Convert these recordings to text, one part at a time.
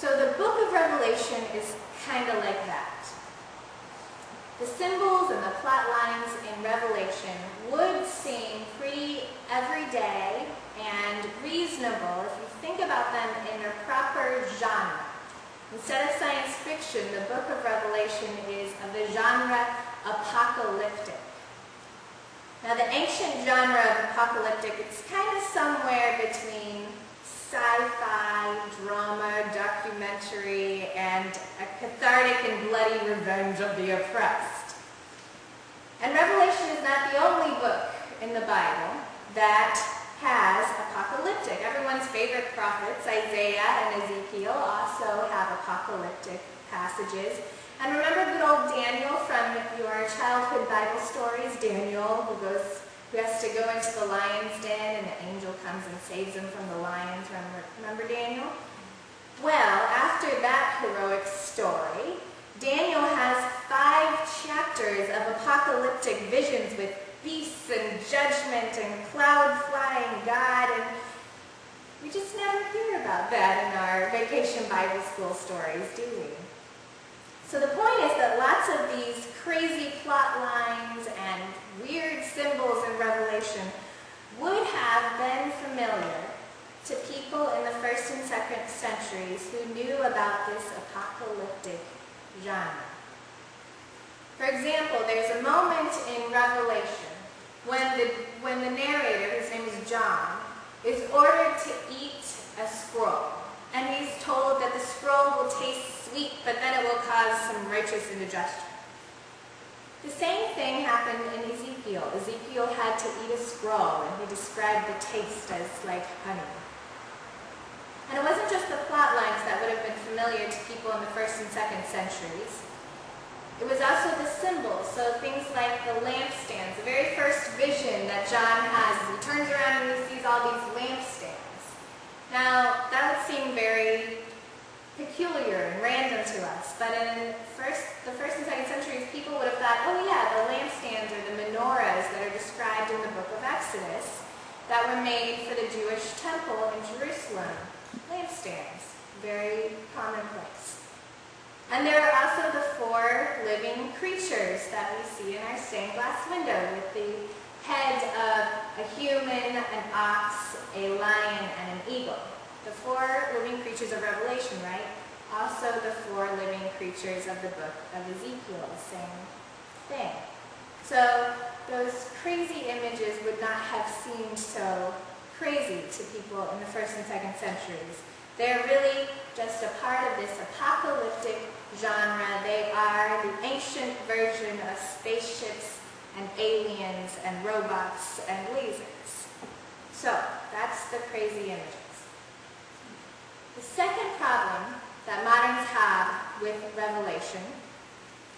So the book of Revelation is kind of like that. The symbols and the plot lines in Revelation would seem pretty everyday and reasonable if you think about them in their proper genre. Instead of science fiction, the book of Revelation is of the genre apocalyptic. Now the ancient genre of apocalyptic, it's kind of somewhere between sci-fi, drama, documentary, and a cathartic and bloody revenge of the oppressed. And Revelation is not the only book in the Bible that has apocalyptic. Everyone's favorite prophets, Isaiah and Ezekiel, also have apocalyptic passages. And remember good old Daniel from your childhood Bible stories? Daniel, who has to go into the lion's den and the angel comes and saves him from the lions. Remember Daniel? Well, after that heroic story, Daniel has 5 chapters of apocalyptic visions with beasts and judgment and cloud-flying God, and we just never hear about that in our vacation Bible school stories, do we? So the point is that lots of these crazy plot lines and weird symbols in Revelation would have been familiar to people in the 1st and 2nd centuries who knew about this apocalyptic genre. For example, there's a moment in Revelation when the narrator, whose name is John, is ordered to eat a scroll. And he's told that the scroll will taste sweet, but then it will cause some righteous indigestion. The same thing happened in Ezekiel. Ezekiel had to eat a scroll, and he described the taste as like honey. And it wasn't just the plot lines that would have been familiar to people in the 1st and 2nd centuries. It was also the symbols, so things like the lampstands. The very first vision that John has, he turns around and he sees all these lampstands. Now, that would seem very peculiar and random to us, but in the 1st and 2nd centuries, people would have thought, oh yeah, the lampstands or the menorahs that are described in the book of Exodus that were made for the Jewish temple in Jerusalem. Lampstands, very commonplace. And there are also the 4 living creatures that we see in our stained glass window with the heads of a human, an ox, a lion, and an eagle. The 4 living creatures of Revelation, right? Also the 4 living creatures of the book of Ezekiel, same thing. So those crazy images would not have seemed so crazy to people in the 1st and 2nd centuries. They're really just a part of this apocalyptic genre. They are the ancient version of spaceships and aliens and robots and lasers. So that's the crazy images. The second problem that moderns have with Revelation,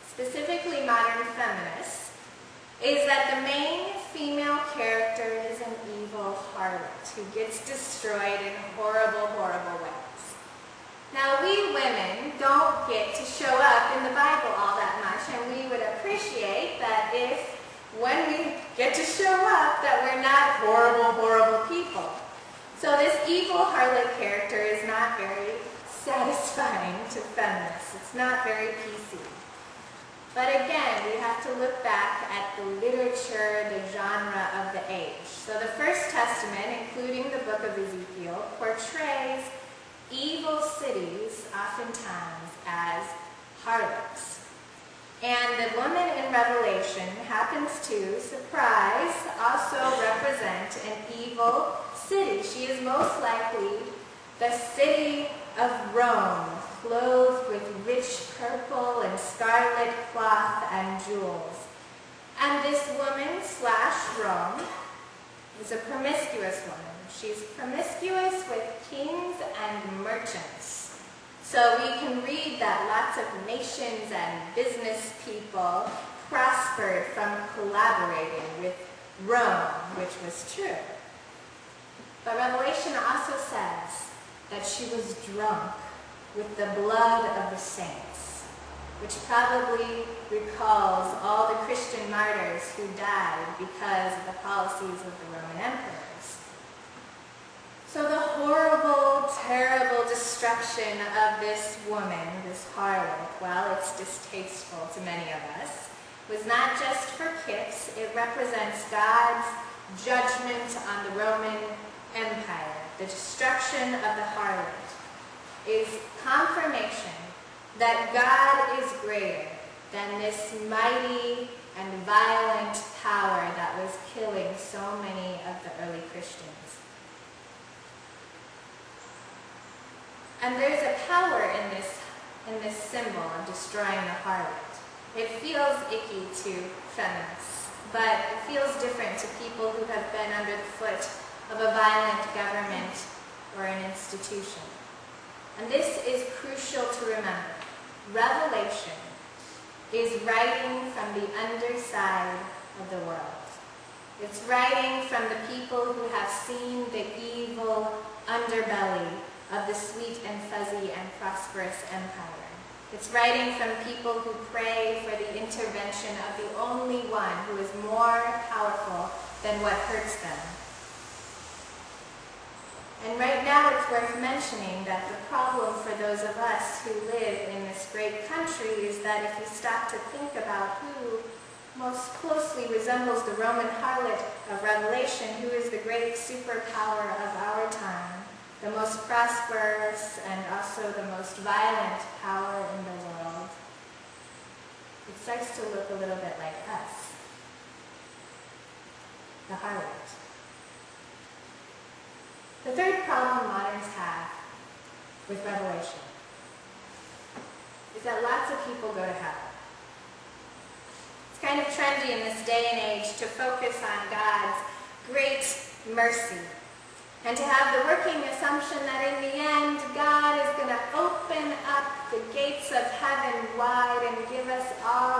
specifically modern feminists, is that the main female character is an evil harlot who gets destroyed in horrible, horrible ways. Now, we women don't get to show up in the Bible all that much, and we would appreciate that if, when we get to show up, that we're not horrible, horrible people. So this evil harlot character is not very satisfying to feminists. It's not very PC. But again, we have to look back at the literature, the genre of the age. So the First Testament, including the book of Ezekiel, portrays evil cities oftentimes as harlots. And the woman in Revelation happens to, surprise, also represent an evil city. She is most likely the city of Rome, clothed with rich purple and scarlet cloth and jewels. And this woman / Rome is a promiscuous woman. She's promiscuous with kings and merchants. So we can read that lots of nations and business people prospered from collaborating with Rome, which was true. But Revelation also says that she was drunk with the blood of the saints, which probably recalls all the Christian martyrs who died because of the policies of the Roman emperors. So the horrible, terrible destruction destruction of this woman, this harlot, well, it's distasteful to many of us, was not just for kicks. It represents God's judgment on the Roman Empire. The destruction of the harlot is confirmation that God is greater than this mighty and violent power that was killing so many of the early Christians. And there's a power in this symbol of destroying the harlot. It feels icky to feminists, but it feels different to people who have been under the foot of a violent government or an institution. And this is crucial to remember. Revelation is writing from the underside of the world. It's writing from the people who have seen the evil underbelly of the sweet and fuzzy and prosperous empire. It's writing from people who pray for the intervention of the only one who is more powerful than what hurts them. And right now it's worth mentioning that the problem for those of us who live in this great country is that if you stop to think about who most closely resembles the Roman harlot of Revelation, who is the great superpower of our time, the most prosperous and also the most violent power in the world, it starts to look a little bit like us, the harlot. The third problem moderns have with Revelation is that lots of people go to hell. It's kind of trendy in this day and age to focus on God's great mercy and to have the working assumption that in the end God is going to open up the gates of heaven wide and give us all